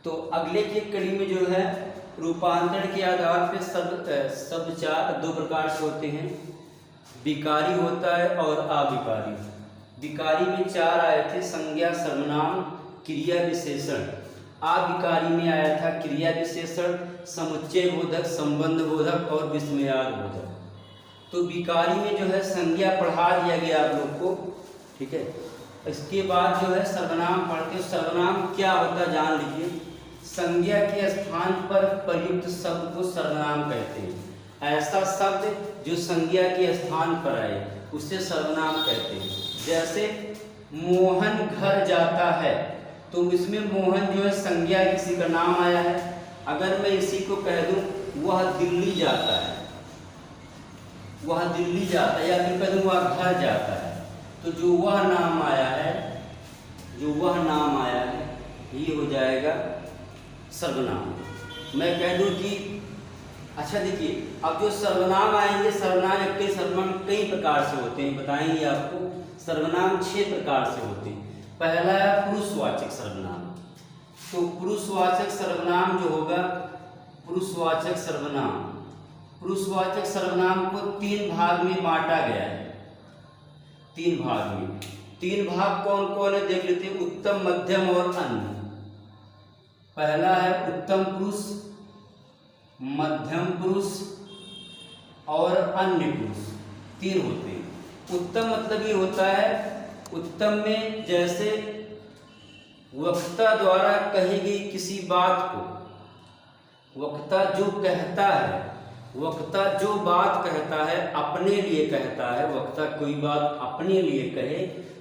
तो अगले की कड़ी में जो है रूपांतरण के आधार पे शब्द चार दो प्रकार से होते हैं, विकारी होता है और अविकारी। विकारी में चार आए थे, संज्ञा, सर्वनाम, क्रिया विशेषण। अविकारी में आया था क्रिया विशेषण, समुच्चय बोधक, संबंध बोधक और विस्मयार्थ बोधक। तो विकारी में जो है संज्ञा पढ़ा दिया गया आप लोग को, ठीक है। इसके बाद जो है सर्वनाम पढ़ते हैं। सर्वनाम क्या होता है जान लीजिए। संज्ञा के स्थान पर प्रयुक्त शब्द को सर्वनाम कहते हैं। ऐसा शब्द जो संज्ञा के स्थान पर आए उसे सर्वनाम कहते हैं। जैसे मोहन घर जाता है, तो इसमें मोहन जो है संज्ञा किसी का नाम आया है। अगर मैं इसी को कह दूं वह दिल्ली जाता है, वह दिल्ली जाता है, या फिर कह दूं वह घर जाता है, तो जो वह नाम आया है, जो वह नाम आया है ये हो जाएगा सर्वनाम। मैं कह दूं कि अच्छा देखिए, अब जो सर्वनाम आएंगे, सर्वनाम कई प्रकार से होते हैं, बताएंगे आपको। सर्वनाम 6 प्रकार से होते हैं। पहला है पुरुषवाचक सर्वनाम। तो पुरुषवाचक सर्वनाम जो होगा, पुरुषवाचक सर्वनाम, पुरुषवाचक सर्वनाम को 3 भाग में बांटा गया है। 3 भाग में। 3 भाग कौन कौन है देख लेते हैं। उत्तम, मध्यम और अन्य। पहला है उत्तम पुरुष, मध्यम पुरुष और अन्य पुरुष। 3 होते हैं। उत्तम मतलब ये होता है, उत्तम में जैसे वक्ता द्वारा कही गई किसी बात को, वक्ता जो कहता है, वक्ता जो बात कहता है अपने लिए कहता है, वक्ता कोई बात अपने लिए कहे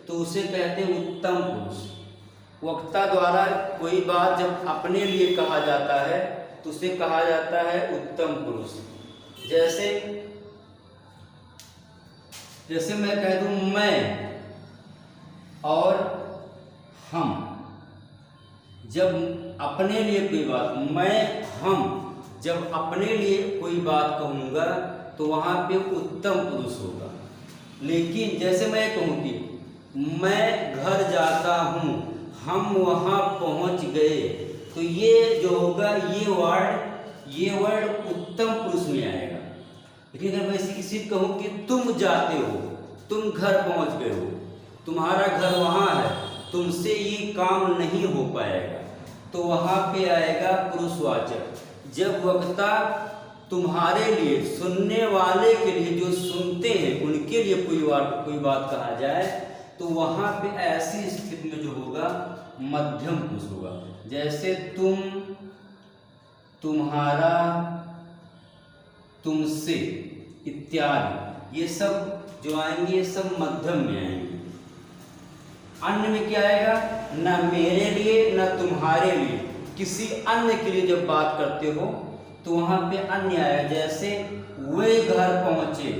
तो उसे कहते हैं उत्तम पुरुष। वक्ता द्वारा कोई बात जब अपने लिए कहा जाता है तो उसे कहा जाता है उत्तम पुरुष। जैसे मैं कह दूं मैं और हम, जब अपने लिए कोई बात, मैं हम जब अपने लिए कोई बात कहूँगा तो वहाँ पे उत्तम पुरुष होगा। लेकिन जैसे मैं कहूँ कि मैं घर जाता हूँ, हम वहाँ पहुँच गए, तो ये जो होगा ये वर्ड उत्तम पुरुष में आएगा। लेकिन अगर मैं किसी कहूँ कि तुम जाते हो, तुम घर पहुँच गए हो, तुम्हारा घर वहाँ है, तुमसे ये काम नहीं हो पाएगा, तो वहाँ पे आएगा पुरुषवाचक। जब वक्ता तुम्हारे लिए, सुनने वाले के लिए, जो सुनते हैं उनके लिए कोई बात कहा जाए तो वहाँ पे ऐसी स्थिति में जो होगा मध्यम पुरुष होगा। जैसे तुम, तुम्हारा, तुमसे इत्यादि, ये सब जो आएंगे ये सब मध्यम में आएंगे। अन्य में क्या आएगा, न मेरे लिए न तुम्हारे लिए, किसी अन्य के लिए जब बात करते हो तो वहाँ पे अन्य आया। जैसे वे घर पहुँचे,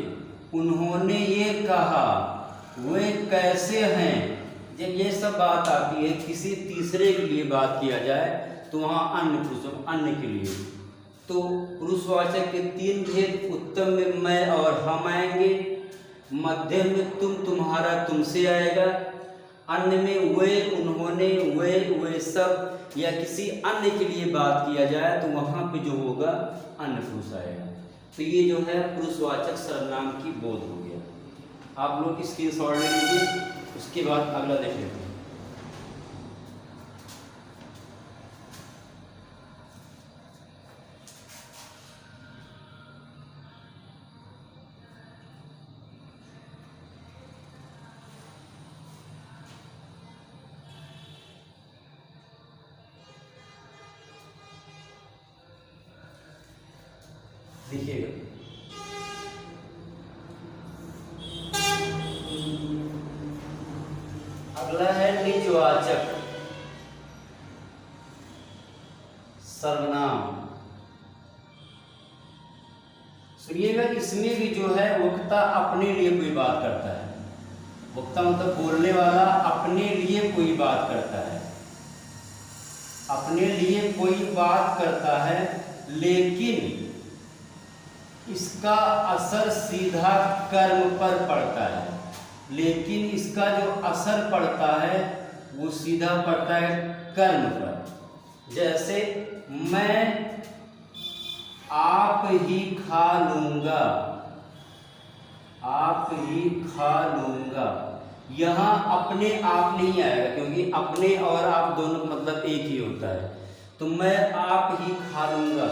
उन्होंने ये कहा, वे कैसे हैं, जब ये सब बात आती है किसी तीसरे के लिए बात किया जाए तो वहाँ अन्य पुरुष, अन्य के लिए। तो पुरुषवाचक के 3 भेद, उत्तम में मैं और हम आएंगे, मध्यम में तुम, तुम्हारा, तुमसे आएगा, अन्य में वे, उन्होंने, वे सब, या किसी अन्य के लिए बात किया जाए तो वहाँ पे जो होगा अन्य पुरुष आएगा। तो ये जो है पुरुषवाचक सर्वनाम की बोध हो गया। आप लोग स्क्रीनशॉट ले लीजिए, उसके बाद अगला देख लेते हैं। देखिएगा, अगला है निजवाचक सर्वनाम। सुनिएगा, इसमें भी जो है वक्ता अपने लिए कोई बात करता है। वक्ता मतलब बोलने वाला अपने लिए कोई बात करता है, अपने लिए कोई बात करता है, लेकिन इसका असर सीधा कर्म पर पड़ता है। लेकिन इसका जो असर पड़ता है वो सीधा पड़ता है कर्म पर। जैसे मैं आप ही खा लूंगा, आप ही खा लूंगा। यहाँ अपने आप नहीं आएगा, क्योंकि अपने और आप दोनों मतलब एक ही होता है। तो मैं आप ही खा लूंगा,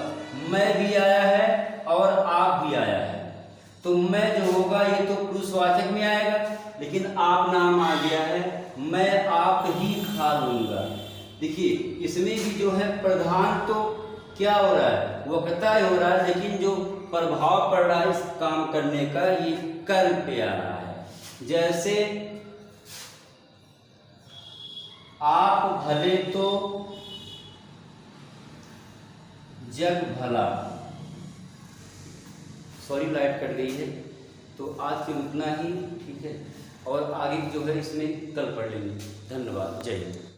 मैं भी आया है और आप भी आया है, तो मैं जो होगा ये तो पुरुषवाचक में आएगा, लेकिन आप नाम आ गया है, मैं आप ही खा लूंगा। देखिए इसमें भी जो है प्रधान तो क्या हो रहा है, वक्ता हो रहा है, लेकिन जो प्रभाव पड़ रहा है इस काम करने का ये कर्म पे आ रहा है। जैसे आप भले तो जग भला। सॉरी लाइट कट गई है, तो आज के उतना ही, ठीक है, और आगे जो है इसमें कल पढ़ लेंगे। धन्यवाद, जय हिंद।